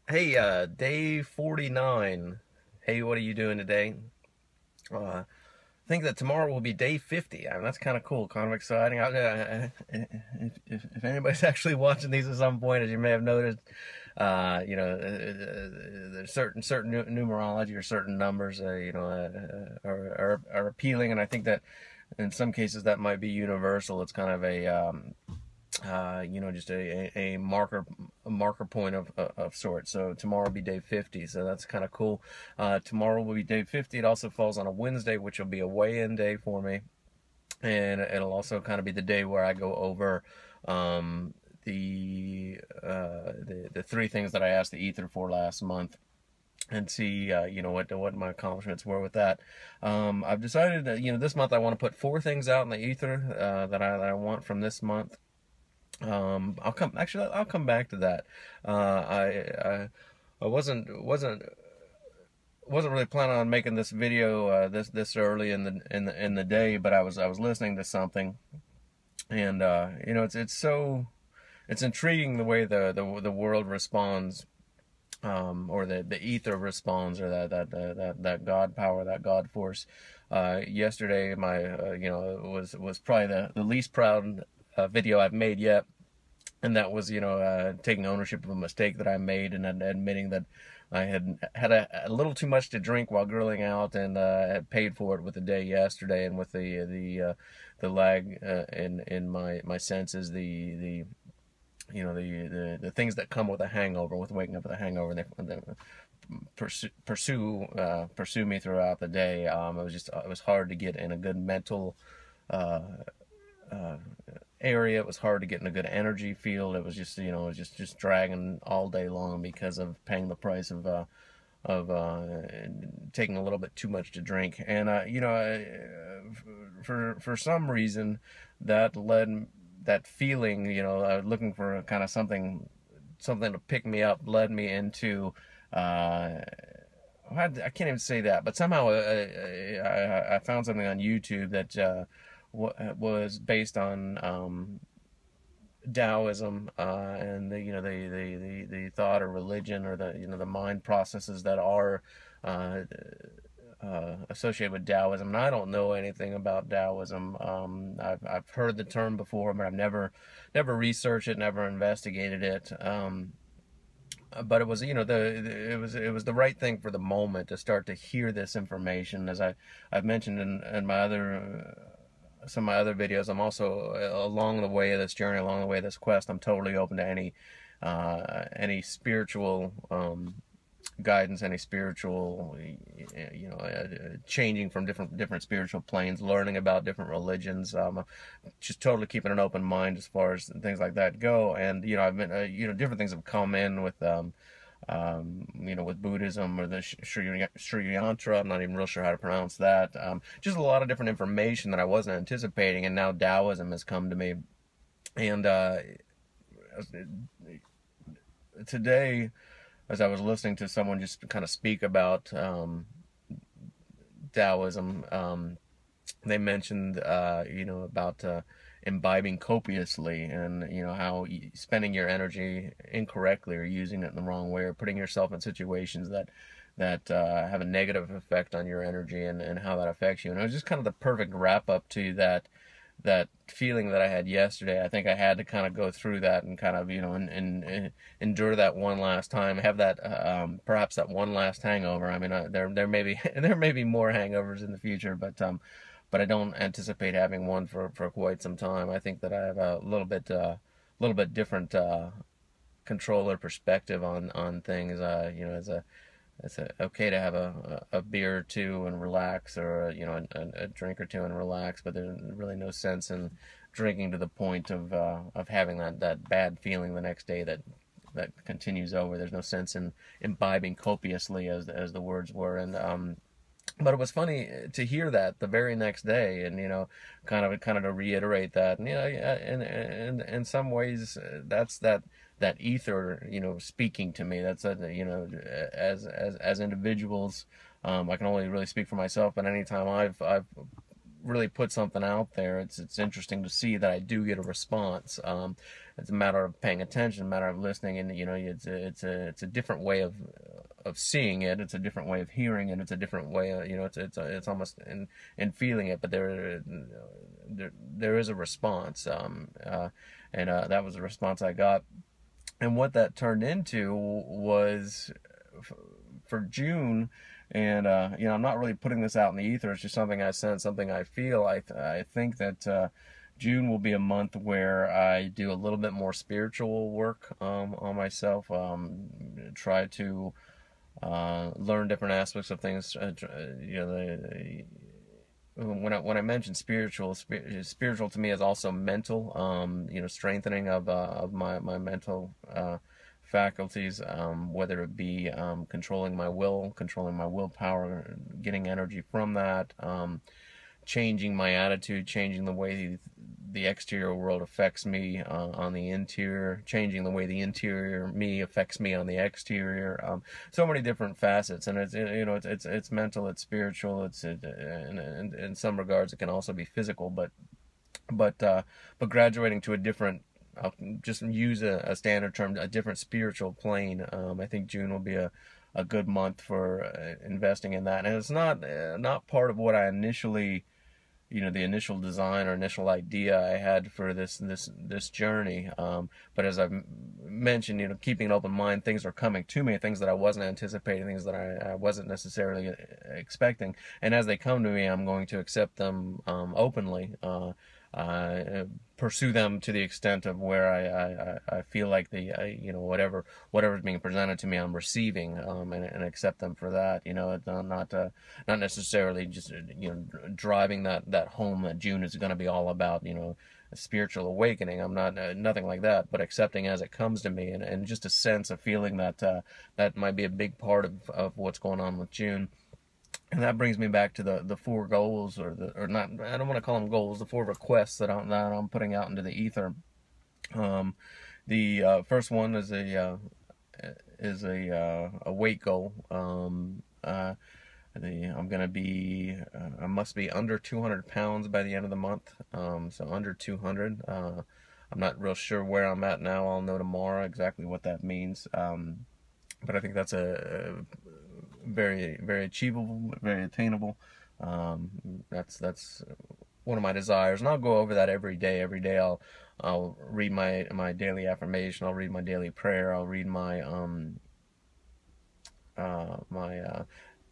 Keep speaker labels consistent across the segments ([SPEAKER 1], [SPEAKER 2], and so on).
[SPEAKER 1] Hey, day 49. Hey, what are you doing today? I think that tomorrow will be day 50. I mean, that's kind of cool, kind of exciting. If anybody's actually watching these at some point, as you may have noticed, there's certain numerology or certain numbers, are appealing, and I think that in some cases that might be universal. It's kind of just a marker point of sorts. So tomorrow will be day 50, so that's kind of cool. Tomorrow will be day 50. It also falls on a Wednesday, which will be a weigh-in day for me, and it'll also kind of be the day where I go over um, the three things that I asked the ether for last month, and see what my accomplishments were with that. I've decided that this month I want to put four things out in the ether that I want from this month. I'll come back to that. I wasn't really planning on making this video this early in the day, but I was listening to something, and it's intriguing the way the world responds, or the ether responds, or that God power, that God force. Yesterday, my was probably the least proud video I've made yet, and that was taking ownership of a mistake that I made, and admitting that I had a little too much to drink while grilling out, and had paid for it with the day yesterday, and with the lag in my senses, the things that come with a hangover, with waking up with a hangover, and they pursue me throughout the day. It was hard to get in a good mental uh, uh, area. It was hard to get in a good energy field. It was just dragging all day long because of paying the price of taking a little bit too much to drink. And for some reason, that feeling, looking for kind of something to pick me up, led me into. I can't even say that, but somehow I found something on YouTube that was based on Taoism, and the thought or religion, or the mind processes that are uh, associated with Taoism. And I don't know anything about Taoism. I've heard the term before, but I've never researched it, never investigated it. But it was it was the right thing for the moment to start to hear this information. As I've mentioned in my other some of my other videos, I'm also along the way of this journey, along the way of this quest, I'm totally open to any spiritual guidance, any spiritual, changing from different spiritual planes, learning about different religions. Just totally keeping an open mind as far as things like that go. And I've been different things have come in with Buddhism, or the Sri Yantra. I'm not even real sure how to pronounce that. Just a lot of different information that I wasn't anticipating, and now Taoism has come to me. And today, as I was listening to someone just kind of speak about Taoism, they mentioned about imbibing copiously, and how spending your energy incorrectly, or using it in the wrong way, or putting yourself in situations that have a negative effect on your energy, and how that affects you. And it was just kind of the perfect wrap up to that feeling that I had yesterday. I think I had to kind of go through that, and kind of and endure that one last time, have that perhaps that one last hangover. I mean, there may be there may be more hangovers in the future, but I don't anticipate having one for quite some time. I think that I have a little bit different control or perspective on things. It's okay to have a beer or two and relax, or a drink or two and relax, but there's really no sense in drinking to the point of having that bad feeling the next day that continues over. There's no sense in imbibing copiously, as the words were. And but it was funny to hear that the very next day, and kind of to reiterate that. And in some ways, that's that ether, speaking to me. That's as individuals, I can only really speak for myself, but anytime I've really put something out there, it's interesting to see that I do get a response. It's a matter of paying attention, a matter of listening, and it's a different way of seeing it. It's a different way of hearing it. It's a different way of, it's almost in feeling it. But there is a response, and that was the response I got. And what that turned into was for June. And I'm not really putting this out in the ether. It's just something I sense, something I feel. I think that June will be a month where I do a little bit more spiritual work on myself. Try to learn different aspects of things. When I mention spiritual to me is also mental. Strengthening of my mental faculties, whether it be controlling my will, controlling my willpower, getting energy from that, changing my attitude, changing the way the exterior world affects me on the interior, changing the way the interior me affects me on the exterior. So many different facets, and it's mental, it's spiritual, in some regards it can also be physical, but graduating to a different, I'll just use a standard term, a different spiritual plane. I think June will be a good month for investing in that, and it's not part of what I initially, the initial design or initial idea I had for this journey. But as I've mentioned, keeping an open mind, things are coming to me, things that I wasn't anticipating, things that I wasn't necessarily expecting, and as they come to me, I'm going to accept them openly. Pursue them to the extent of where I feel like whatever's being presented to me, I'm receiving, and accept them for that. It's not necessarily just driving that home that June is going to be all about a spiritual awakening. I'm not nothing like that, but accepting as it comes to me, and just a sense of feeling that that might be a big part of what's going on with June. And that brings me back to the four goals, or not. I don't want to call them goals. The four requests that I'm putting out into the ether. The first one is a weight goal. I must be under 200 pounds by the end of the month. So under 200. I'm not real sure where I'm at now. I'll know tomorrow exactly what that means. But I think that's a very, very achievable, very attainable. That's one of my desires, and I'll go over that every day. Every day I'll read my daily affirmation. I'll read my daily prayer. I'll read my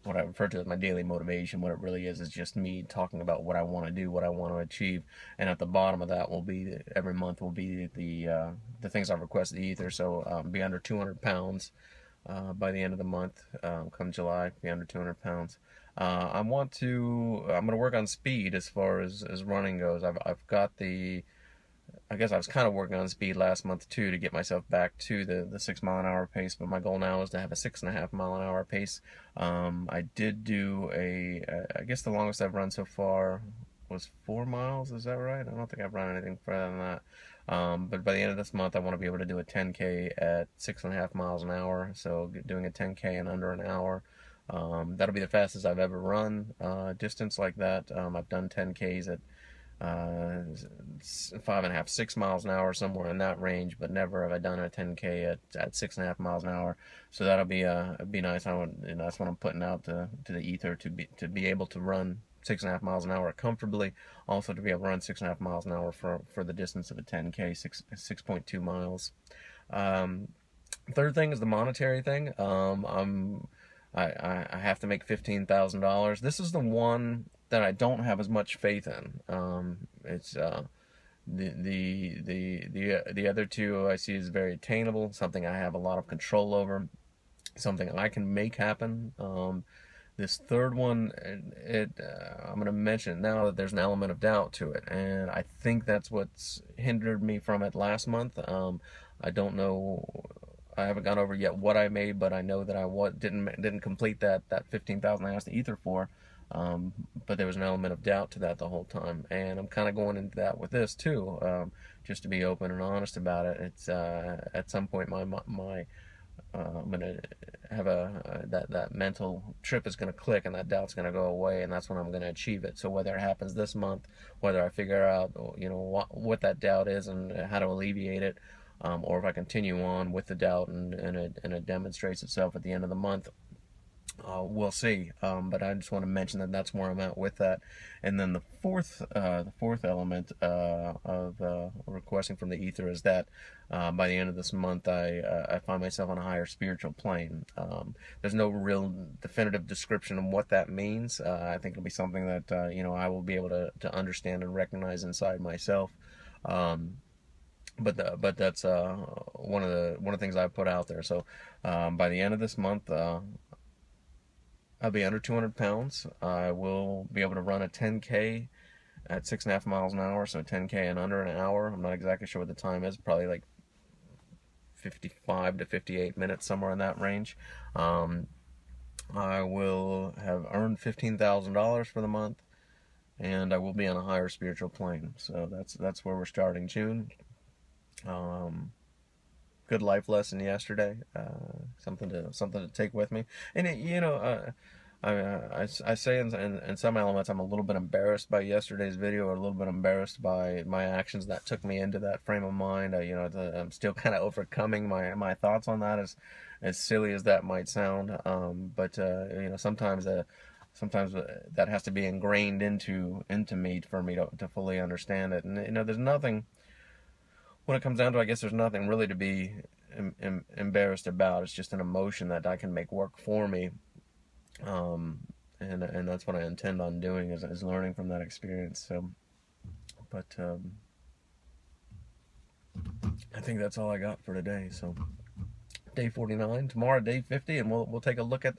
[SPEAKER 1] what I refer to as my daily motivation. What it really is just me talking about what I want to do, what I want to achieve, and at the bottom of that will be, every month will be the things I've requested to ether. So be under 200 pounds. By the end of the month, come July, be under 200 pounds. I'm going to work on speed as far as running goes. I've got I guess I was kind of working on speed last month too, to get myself back to the 6 mile an hour pace, but my goal now is to have a 6.5 mile an hour pace. I did do I guess the longest I've run so far was 4 miles, is that right? I don't think I've run anything further than that. But by the end of this month, I want to be able to do a 10K at 6.5 miles an hour. So doing a 10K in under an hour. That'll be the fastest I've ever run distance like that. I've done 10Ks at 5.5, 6 miles an hour, somewhere in that range, but never have I done a 10K at 6.5 miles an hour. So that'll be nice. That's what I'm putting out to the ether, to be able to run 6.5 miles an hour comfortably. Also to be able to run 6.5 miles an hour for the distance of a 10K, 6.2 miles. Third thing is the monetary thing. I have to make $15,000. This is the one that I don't have as much faith in. It's the other two I see as very attainable, something I have a lot of control over, something I can make happen. This third one, I'm going to mention it now that there's an element of doubt to it, and I think that's what's hindered me from it last month. I don't know. I haven't gone over yet what I made, but I know that I didn't complete that 15,000 I asked the ether for. But there was an element of doubt to that the whole time, and I'm kind of going into that with this too, just to be open and honest about it. It's at some point my I'm gonna have that mental trip is gonna click, and that doubt's gonna go away, and that's when I'm gonna achieve it. So whether it happens this month, whether I figure out what that doubt is and how to alleviate it, or if I continue on with the doubt and it demonstrates itself at the end of the month, we'll see. But I just want to mention that that's where I'm at with that. And then the fourth element of requesting from the ether is that by the end of this month, I find myself on a higher spiritual plane. There's no real definitive description of what that means. I think it'll be something that I will be able to understand and recognize inside myself. But that's one of the things I put out there. So by the end of this month, I'll be under 200 pounds. I will be able to run a 10K at 6.5 miles an hour, so 10K in under an hour. I'm not exactly sure what the time is, probably like 55 to 58 minutes, somewhere in that range. I will have earned $15,000 for the month, and I will be on a higher spiritual plane. So that's where we're starting June. Good life lesson yesterday. Something to take with me. And I say in some elements I'm a little bit embarrassed by yesterday's video, or a little bit embarrassed by my actions that took me into that frame of mind. I'm still kind of overcoming my thoughts on that, as silly as that might sound. But sometimes that has to be ingrained into me for me to fully understand it. And there's nothing. When it comes down to it, I guess there's nothing really to be embarrassed about. It's just an emotion that I can make work for me, and that's what I intend on doing, is learning from that experience. So, but I think that's all I got for today. So, day 49, tomorrow day 50, and we'll take a look at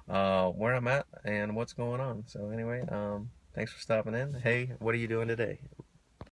[SPEAKER 1] where I'm at and what's going on. So anyway, thanks for stopping in. Hey, what are you doing today?